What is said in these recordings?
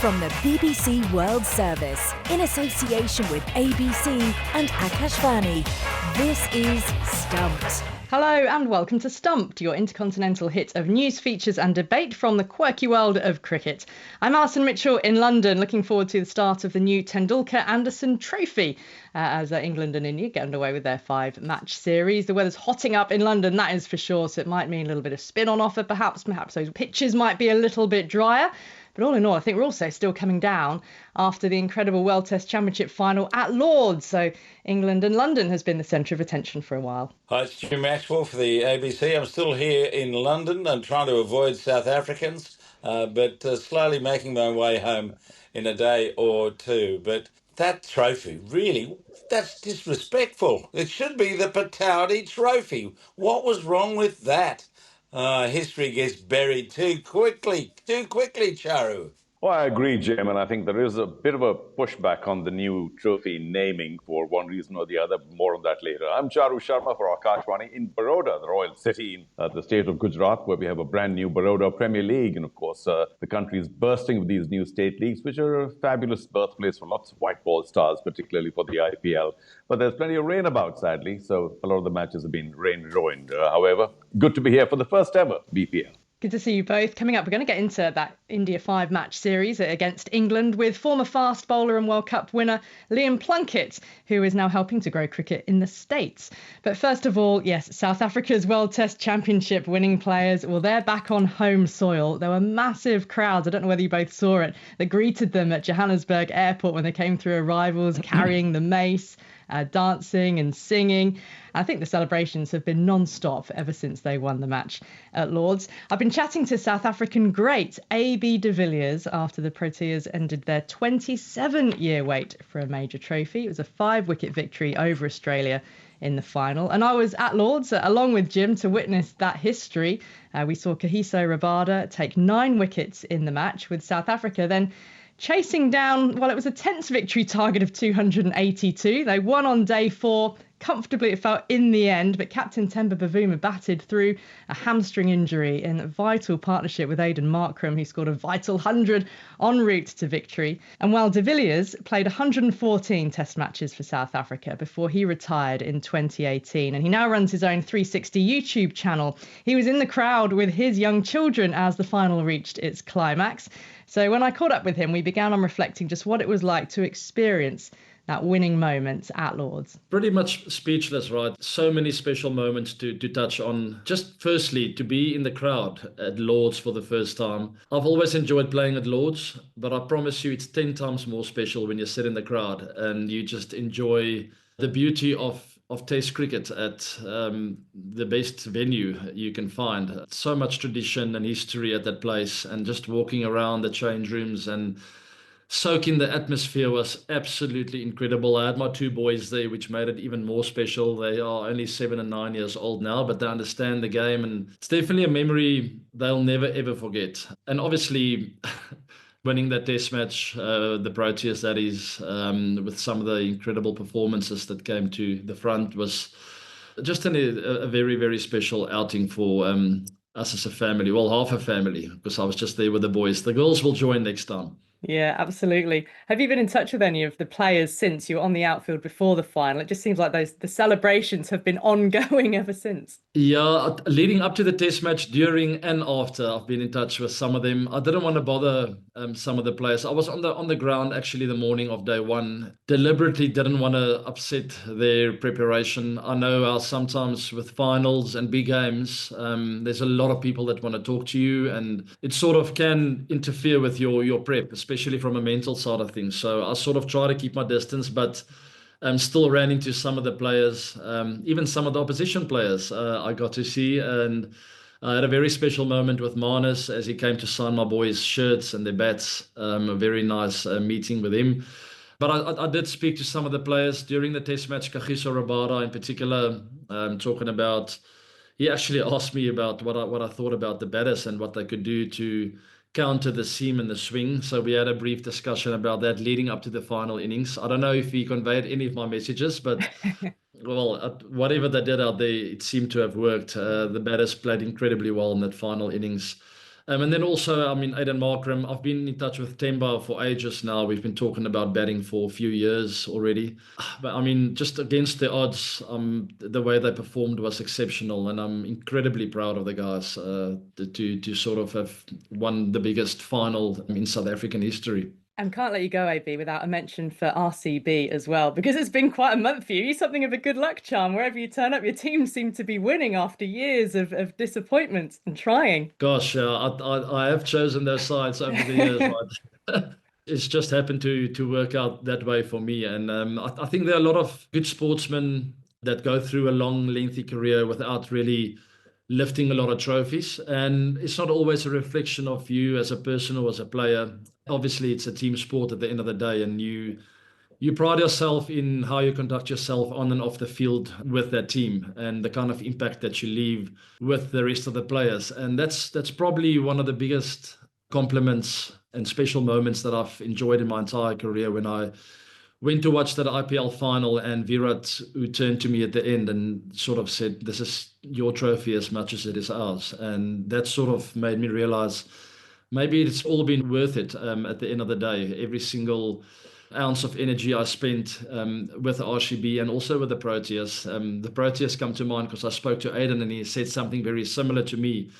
From the BBC World Service, in association with ABC and Akashvani, this is Stumped. Hello and welcome to Stumped, your intercontinental hit of news, features and debate from the quirky world of cricket. I'm Alison Mitchell in London, looking forward to the start of the new Tendulkar-Anderson Trophy as England and India get underway with their 5-match series. The weather's hotting up in London, that is for sure, so it might mean a little bit of spin on offer perhaps those pitches might be a little bit drier. But all in all, I think we're also still coming down after the incredible World Test Championship final at Lord's. So England and London has been the centre of attention for a while. Hi, it's Jim Maxwell for the ABC. I'm still here in London and trying to avoid South Africans, but slowly making my way home in a day or two. But that trophy, really, that's disrespectful. It should be the Patowdy Trophy. What was wrong with that? History gets buried too quickly, Charu. Well, I agree, Jim, and I think there is a bit of a pushback on the new trophy naming for one reason or the other. More on that later. I'm Charu Sharma for Akashvani in Baroda, the royal city in the state of Gujarat, where we have a brand new Baroda Premier League. And of course, the country is bursting with these new state leagues, which are a fabulous birthplace for lots of white ball stars, particularly for the IPL. But there's plenty of rain about, sadly, so a lot of the matches have been rain-ruined. However, good to be here for the first ever BPL. Good to see you both. Coming up, we're going to get into that India 5-match series against England with former fast bowler and World Cup winner Liam Plunkett, who is now helping to grow cricket in the States. But first of all, yes, South Africa's World Test Championship winning players, well, they're back on home soil. There were massive crowds, I don't know whether you both saw it, that greeted them at Johannesburg Airport when they came through arrivals, carrying the mace, dancing and singing. I think the celebrations have been non-stop ever since they won the match at Lord's. I've been chatting to South African great AB de Villiers after the Proteas ended their 27-year wait for a major trophy. It was a 5-wicket victory over Australia in the final. And I was at Lord's along with Jim to witness that history. We saw Kagiso Rabada take 9 wickets in the match, with South Africa then chasing down, well, it was a tense victory target of 282. They won on day 4. Comfortably, it felt in the end, but Captain Temba Bavuma batted through a hamstring injury in a vital partnership with Aidan Markram, who scored a vital 100 en route to victory. And while de Villiers played 114 test matches for South Africa before he retired in 2018, and he now runs his own 360 YouTube channel. He was in the crowd with his young children as the final reached its climax. So when I caught up with him, we began on reflecting just what it was like to experience that winning moment at Lord's. Pretty much speechless, right? So many special moments to touch on. Just firstly, to be in the crowd at Lord's for the first time. I've always enjoyed playing at Lord's, but I promise you it's 10 times more special when you sit in the crowd and you just enjoy the beauty of Test cricket at the best venue you can find. So much tradition and history at that place, and just walking around the change rooms and soaking the atmosphere was absolutely incredible. I had my 2 boys there, which made it even more special. They are only 7 and 9 years old now, but they understand the game, and it's definitely a memory they'll never ever forget. And obviously winning that test match, the Proteas that is, with some of the incredible performances that came to the front, was just a very, very special outing for us as a family. Well, half a family, because I was just there with the boys. The girls will join next time. Yeah, absolutely. Have you been in touch with any of the players since you were on the outfield before the final? It just seems like the celebrations have been ongoing ever since. Yeah, leading up to the test match, during and after, I've been in touch with some of them. I didn't want to bother some of the players. I was on the ground actually the morning of day 1. Deliberately didn't want to upset their preparation. I know how sometimes with finals and big games, there's a lot of people that want to talk to you, and it sort of can interfere with your prep, especially from a mental side of things. So I sort of try to keep my distance, but still ran into some of the players, even some of the opposition players I got to see. And I had a very special moment with Marnus as he came to sign my boys' shirts and their bats. A very nice meeting with him. But I did speak to some of the players during the test match. Kagiso Rabada in particular, talking about, he actually asked me about what I thought about the batters and what they could do to counter the seam and the swing. So we had a brief discussion about that leading up to the final innings. I don't know if he conveyed any of my messages, but well, whatever they did out there, it seemed to have worked. The batters played incredibly well in that final innings. And then also, I mean, Aidan Markram, I've been in touch with Temba for ages now. We've been talking about batting for a few years already. But I mean, just against the odds, the way they performed was exceptional. And I'm incredibly proud of the guys to sort of have won the biggest final in South African history. And can't let you go, AB, without a mention for RCB as well, because it's been quite a month for you. You're something of a good luck charm. Wherever you turn up, your team seem to be winning after years of disappointment and trying. Gosh, I have chosen those sides over the years, but it's just happened to work out that way for me. And I think there are a lot of good sportsmen that go through a long, lengthy career without really lifting a lot of trophies. And it's not always a reflection of you as a person or as a player. Obviously, it's a team sport at the end of the day, and you pride yourself in how you conduct yourself on and off the field with that team and the kind of impact that you leave with the rest of the players. And that's probably one of the biggest compliments and special moments that I've enjoyed in my entire career, when I went to watch that IPL final and Virat, who turned to me at the end and sort of said, "This is your trophy as much as it is ours." And that sort of made me realize maybe it's all been worth it at the end of the day. Every single ounce of energy I spent with RCB and also with the Proteas. The Proteas come to mind because I spoke to Aidan and he said something very similar to me.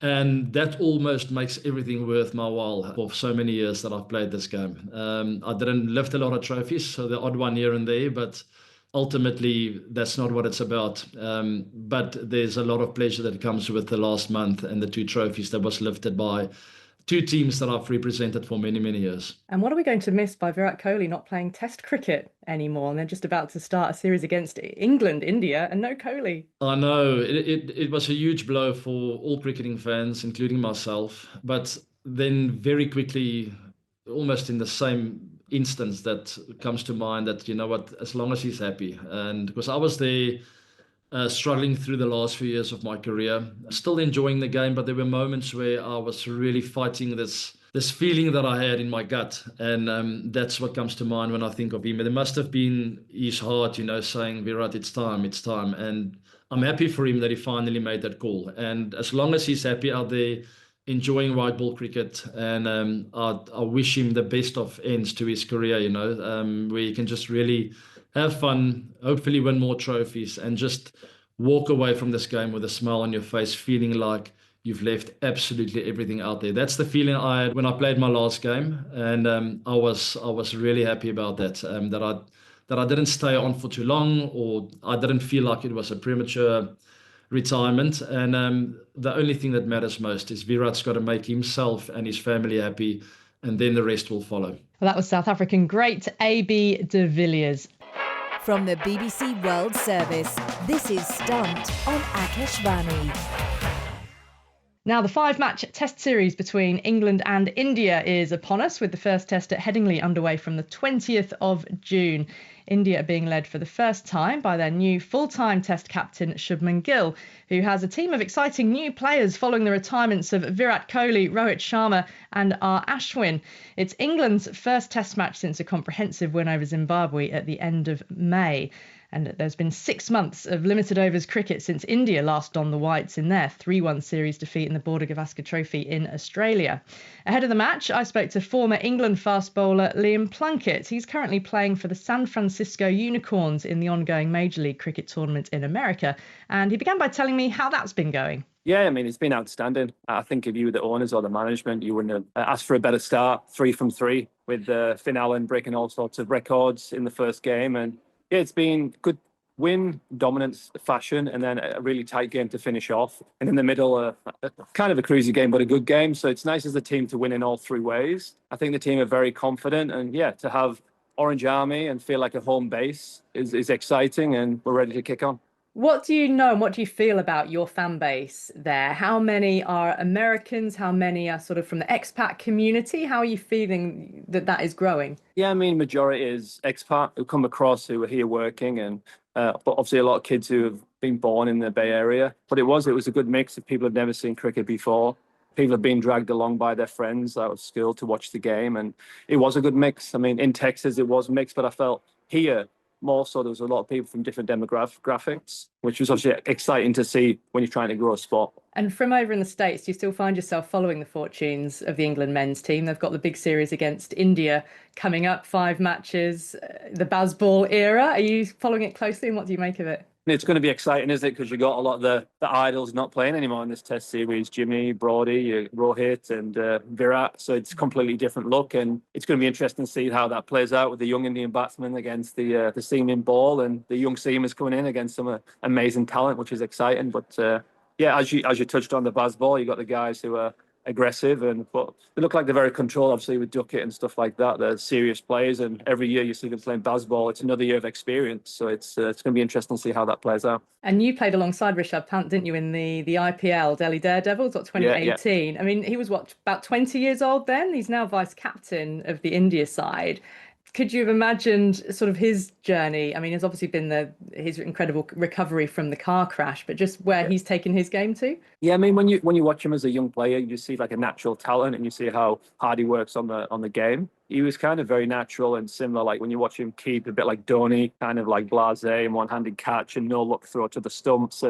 And that almost makes everything worth my while for so many years that I've played this game. I didn't lift a lot of trophies, so the odd one here and there, but ultimately that's not what it's about. But there's a lot of pleasure that comes with the last month and the 2 trophies that was lifted by 2 teams that I've represented for many, many years. And what are we going to miss by Virat Kohli not playing Test cricket anymore? And they're just about to start a series against England, India, and no Kohli. I know it was a huge blow for all cricketing fans, including myself. But then very quickly, almost in the same instance, that comes to mind that, you know what, as long as he's happy. And because I was there struggling through the last few years of my career, still enjoying the game, but there were moments where I was really fighting this feeling that I had in my gut. And that's what comes to mind when I think of him. There must have been his heart, saying, "Virat, it's time. And I'm happy for him that he finally made that call. And as long as he's happy out there enjoying white ball cricket, and I wish him the best of ends to his career, where he can just really have fun, hopefully win more trophies, and just walk away from this game with a smile on your face, feeling like you've left absolutely everything out there. That's the feeling I had when I played my last game, and I was really happy about that. That I didn't stay on for too long, or I didn't feel like it was a premature retirement. And the only thing that matters most is Virat's got to make himself and his family happy, and then the rest will follow. Well, that was South African great AB de Villiers. From the BBC World Service, this is Stumped on Akashvani. Now, the 5-match test series between England and India is upon us, with the first test at Headingley underway from the 20th of June. India are being led for the first time by their new full-time test captain, Shubman Gill, who has a team of exciting new players following the retirements of Virat Kohli, Rohit Sharma and R. Ashwin. It's England's first test match since a comprehensive win over Zimbabwe at the end of May. And there's been 6 months of limited overs cricket since India last donned the whites in their 3-1 series defeat in the Border Gavaskar Trophy in Australia. Ahead of the match, I spoke to former England fast bowler Liam Plunkett. He's currently playing for the San Francisco Unicorns in the ongoing Major League Cricket tournament in America. And he began by telling me how that's been going. Yeah, I mean, it's been outstanding. I think if you were the owners or the management, you wouldn't have asked for a better start, 3 from 3, with Finn Allen breaking all sorts of records in the first game. And yeah, it's been good win, dominance fashion, and then a really tight game to finish off. And in the middle, kind of a cruisy game, but a good game. So it's nice as a team to win in all 3 ways. I think the team are very confident. And yeah, to have Orange Army and feel like a home base is exciting, and we're ready to kick on. What do you know and what do you feel about your fan base there? How many are Americans? How many are sort of from the expat community? How are you feeling that is growing? Yeah, I mean, majority is expat who come across, who are here working, and but obviously a lot of kids who have been born in the Bay Area. But it was a good mix of people who've never seen cricket before. People have been dragged along by their friends out of school to watch the game, and it was a good mix. I mean, in Texas it was mixed, but I felt here more so there was a lot of people from different demographics, which was obviously exciting to see when you're trying to grow a sport. And from over in the States, do you still find yourself following the fortunes of the England men's team? They've got the big series against India coming up, 5 matches, the Bazball era. Are you following it closely, and what do you make of it? It's going to be exciting, isn't it? Because you got a lot of the idols not playing anymore in this Test series. Jimmy, Brody, Rohit, and Virat. So it's a completely different look, and it's going to be interesting to see how that plays out with the young Indian batsmen against the seaming ball, and the young seamers coming in against some amazing talent, which is exciting. But yeah, as you touched on the Bazball, you got the guys who are aggressive, but they look like they're very controlled, obviously, with Duckett and stuff like that. They're serious players, and every year you see them playing Bazball. It's another year of experience, so it's going to be interesting to see how that plays out. And you played alongside Rishabh Pant, didn't you, in the IPL Delhi Daredevils, 2018? Yeah. I mean, he was about 20 years old then? He's now vice captain of the India side. Could you have imagined sort of his journey? I mean, it's obviously been his incredible recovery from the car crash, but just where he's taken his game to? Yeah, I mean, when you watch him as a young player, you see like a natural talent, and you see how hard he works on the game. He was kind of very natural and similar. Like when you watch him keep, a bit like Dhoni, kind of like blasé and one-handed catch and no look throw to the stumps.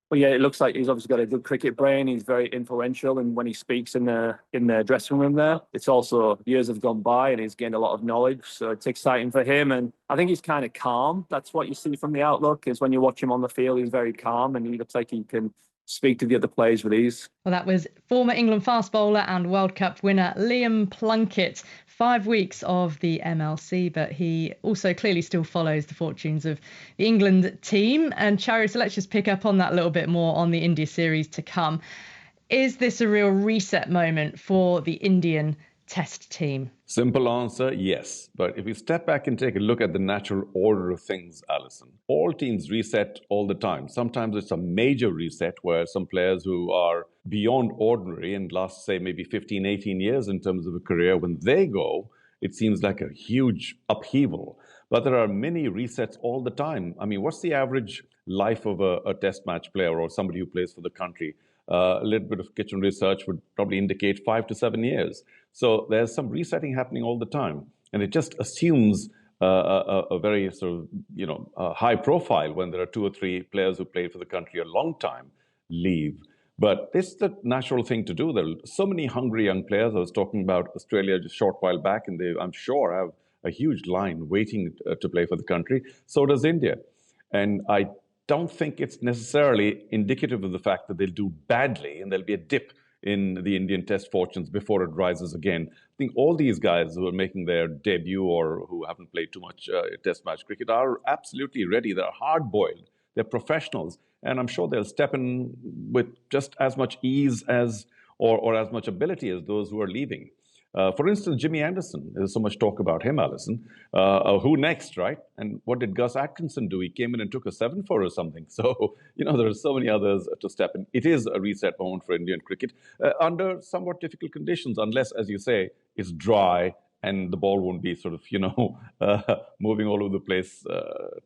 But yeah, it looks like he's obviously got a good cricket brain. He's very influential, and when he speaks in the dressing room there, it's also years have gone by and he's gained a lot of knowledge. So it's exciting for him, and I think he's kind of calm. That's what you see from the outlook, is when you watch him on the field, he's very calm, and he looks like he can speak to the other players with ease. Well, that was former England fast bowler and World Cup winner Liam Plunkett. 5 weeks of the MLC, but he also clearly still follows the fortunes of the England team. And Charu, so let's just pick up on that a little bit more on the India series to come. Is this a real reset moment for the Indian Test team? Simple answer, yes. But if we step back and take a look at the natural order of things, Alison, all teams reset all the time. Sometimes it's a major reset where some players who are beyond ordinary and last, say, maybe 15, 18 years in terms of a career, when they go, it seems like a huge upheaval. But there are many resets all the time. I mean, what's the average life of a test match player or somebody who plays for the country? A little bit of kitchen research would probably indicate 5 to 7 years. So there's some resetting happening all the time. And it just assumes a very sort of, high profile when there are 2 or 3 players who played for the country a long time leave. But it's the natural thing to do. There are so many hungry young players. I was talking about Australia just a short while back, and they, I'm sure, have a huge line waiting to play for the country. So does India. And I don't think it's necessarily indicative of the fact that they'll do badly and there'll be a dip in the Indian Test fortunes before it rises again. I think all these guys who are making their debut or who haven't played too much Test match cricket are absolutely ready. They're hard-boiled. They're professionals. And I'm sure they'll step in with just as much ease as or as much ability as those who are leaving. For instance, Jimmy Anderson, there's so much talk about him, Alison. Who next, right? And what did Gus Atkinson do? He came in and took a 7 for or something. So, there are so many others to step in. It is a reset moment for Indian cricket under somewhat difficult conditions, unless, as you say, it's dry and the ball won't be sort of, moving all over the place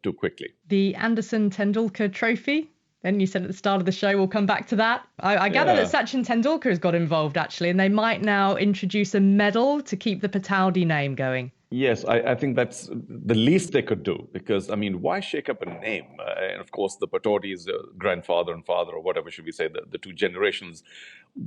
too quickly. The Anderson Tendulkar Trophy. Then you said at the start of the show, we'll come back to that. I gather that Sachin Tendulkar has got involved, actually, and they might now introduce a medal to keep the Pataudi name going. Yes, I think that's the least they could do, because, why shake up a name? And of course, the Pataudi's grandfather and father, or whatever should we say, the 2 generations,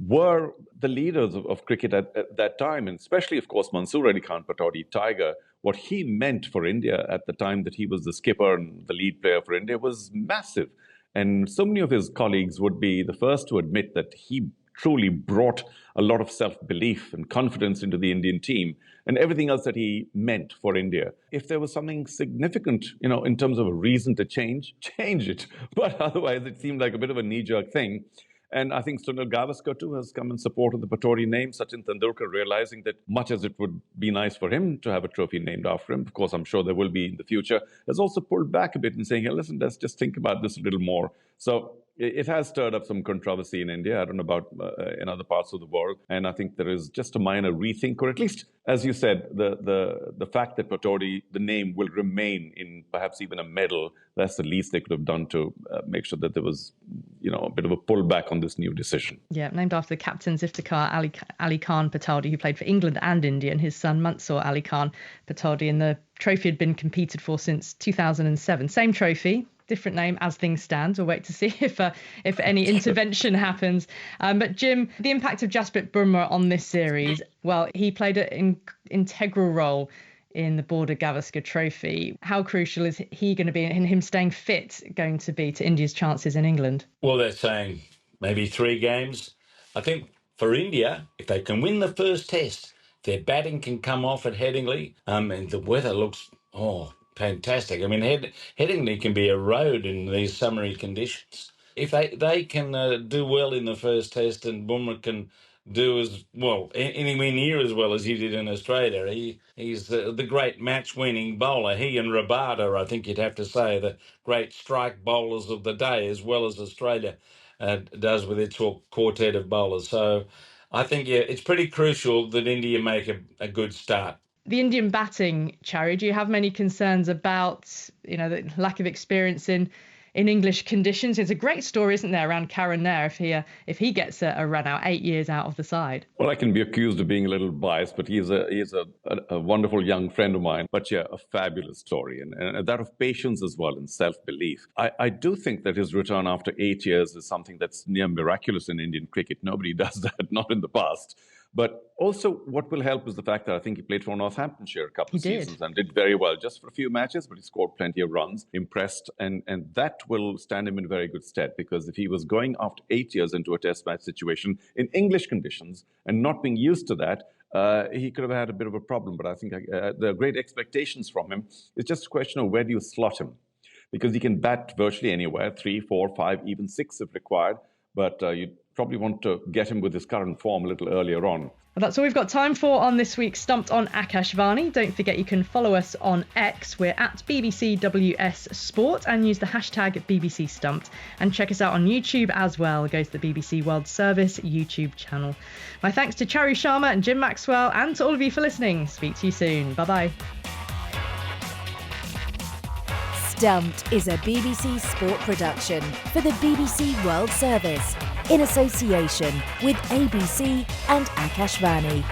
were the leaders of cricket at that time. And especially, of course, Mansoor Ali Khan Pataudi, Tiger, what he meant for India at the time that he was the skipper and the lead player for India was massive. And so many of his colleagues would be the first to admit that he truly brought a lot of self-belief and confidence into the Indian team and everything else that he meant for India. If there was something significant, in terms of a reason to change it. But otherwise, it seemed like a bit of a knee-jerk thing. And I think Sunil Gavaskar, too, has come in support of the Pataudi name. Sachin Tendulkar realizing that much as it would be nice for him to have a trophy named after him, of course, I'm sure there will be in the future, has also pulled back a bit and saying, hey, listen, let's just think about this a little more. So it has stirred up some controversy in India. I don't know about in other parts of the world. And I think there is just a minor rethink, or at least, as you said, the fact that Pataudi, the name, will remain in perhaps even a medal, that's the least they could have done to make sure that there was, a bit of a pullback on this new decision. Yeah, named after the captain Iftikhar Ali Khan Pataudi, who played for England and India, and his son Mansoor Ali Khan Pataudi. And the trophy had been competed for since 2007. Same trophy, different name as things stand. We'll wait to see if any intervention happens. But Jim, the impact of Jasprit Bumrah on this series, well, he played an integral role in the Border Gavaskar Trophy. How crucial is he going to be, and him staying fit, going to be to India's chances in England? Well, they're saying maybe 3 games. I think for India, if they can win the first test, their batting can come off at Headingley, and the weather looks fantastic. I mean, Headingley can be a road in these summery conditions. If they can do well in the first test, and Bumrah can do as well, anywhere near as well as he did in Australia. He's the great match-winning bowler. He and Rabada, I think you'd have to say, the great strike bowlers of the day, as well as Australia does with its quartet of bowlers. So I think, it's pretty crucial that India make a good start. The Indian batting, Chari, do you have many concerns about, the lack of experience in English conditions? It's a great story, isn't there, around Karan Nair if he gets a run out 8 years out of the side? Well, I can be accused of being a little biased, but he's a wonderful young friend of mine. But yeah, a fabulous story, and that of patience as well, and self-belief. I do think that his return after 8 years is something that's near miraculous in Indian cricket. Nobody does that, not in the past. But also what will help is the fact that I think he played for Northamptonshire a couple of seasons and did very well, just for a few matches, but he scored plenty of runs, impressed, and that will stand him in very good stead, because if he was going after 8 years into a test match situation in English conditions and not being used to that, he could have had a bit of a problem. But I think there are great expectations from him. It's just a question of where do you slot him, because he can bat virtually anywhere, 3, 4, 5, even 6 if required, but you probably want to get him with his current form a little earlier on. Well, that's all we've got time for on this week's Stumped on Akashvani. Don't forget you can follow us on X. We're at BBCWS Sport, and use the hashtag BBC Stumped. And check us out on YouTube as well. Go to the BBC World Service YouTube channel. My thanks to Charu Sharma and Jim Maxwell, and to all of you for listening. Speak to you soon. Bye-bye. Stumped is a BBC Sport production for the BBC World Service in association with ABC and Akashvani.